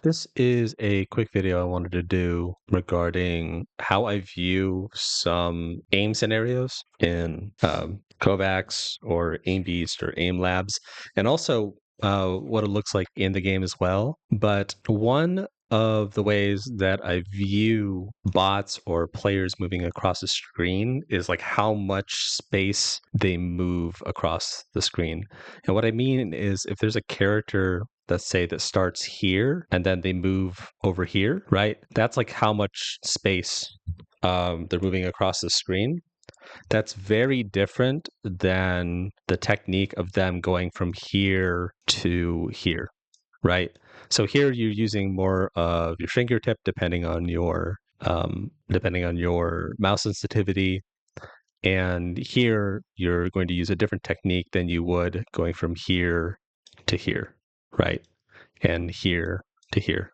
This is a quick video I wanted to do regarding how I view some aim scenarios in Kovacs or AimBeast or Aim Labs, and also what it looks like in the game as well. But one of the ways that I view bots or players moving across the screen is like how much space they move across the screen. And what I mean is if there's a character, let's say, that starts here and then they move over here, right? That's like how much space they're moving across the screen. That's very different than the technique of them going from here to here, right? So here you're using more of your fingertip depending on your mouse sensitivity, and here you're going to use a different technique than you would going from here to here, right? And here to here.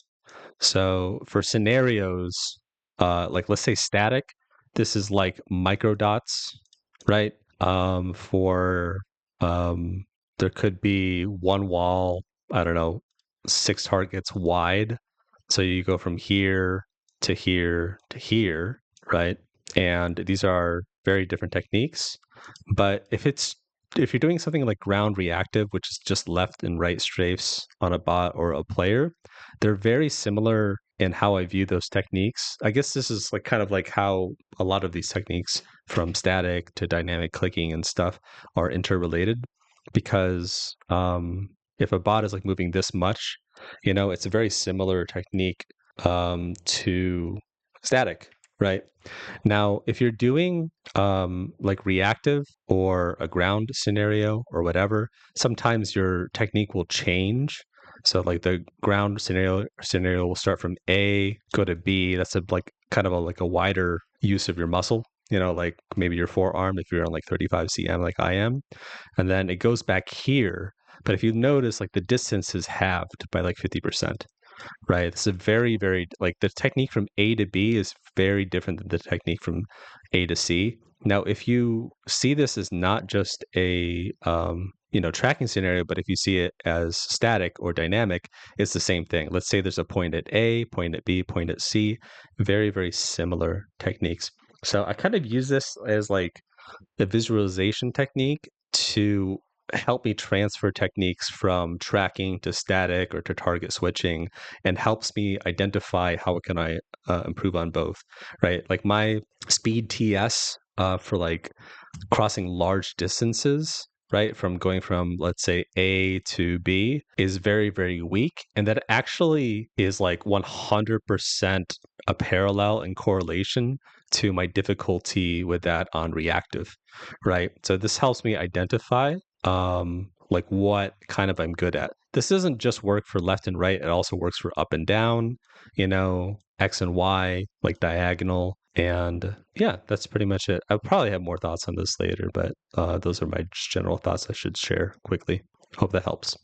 So for scenarios, like let's say static, this is like micro dots, right? For there could be one wall, I don't know, 6 targets wide. So you go from here to here to here, right? And these are very different techniques. But if you're doing something like ground reactive, which is just left and right strafes on a bot or a player, they're very similar in how I view those techniques. I guess this is like kind of like how a lot of these techniques from static to dynamic clicking and stuff are interrelated because if a bot is like moving this much, it's a very similar technique to static, right? Now, if you're doing like reactive or a ground scenario or whatever, sometimes your technique will change. So like the ground scenario will start from A, go to B. That's like kind of like a wider use of your muscle. Like maybe your forearm if you're on like 35 cm like I am, and then it goes back here. But if you notice, like the distance is halved by like 50%. Right. It's a very, very like the technique from A to B is very different than the technique from A to C. Now, if you see this as not just a tracking scenario, but if you see it as static or dynamic, it's the same thing. Let's say there's a point at A, point at B, point at C, very, very similar techniques. So I kind of use this as like a visualization technique to help me transfer techniques from tracking to static or to target switching, and helps me identify how can I improve on both, right? Like my speed TS for like crossing large distances, right, from going from, let's say, A to B is very, very weak. And that actually is like 100% a parallel and correlation to my difficulty with that on reactive, right? So this helps me identify like what kind of I'm good at. This doesn't just work for left and right, it also works for up and down, X and Y, like diagonal. And yeah, that's pretty much it. I'll probably have more thoughts on this later, but those are my general thoughts I should share quickly. Hope that helps.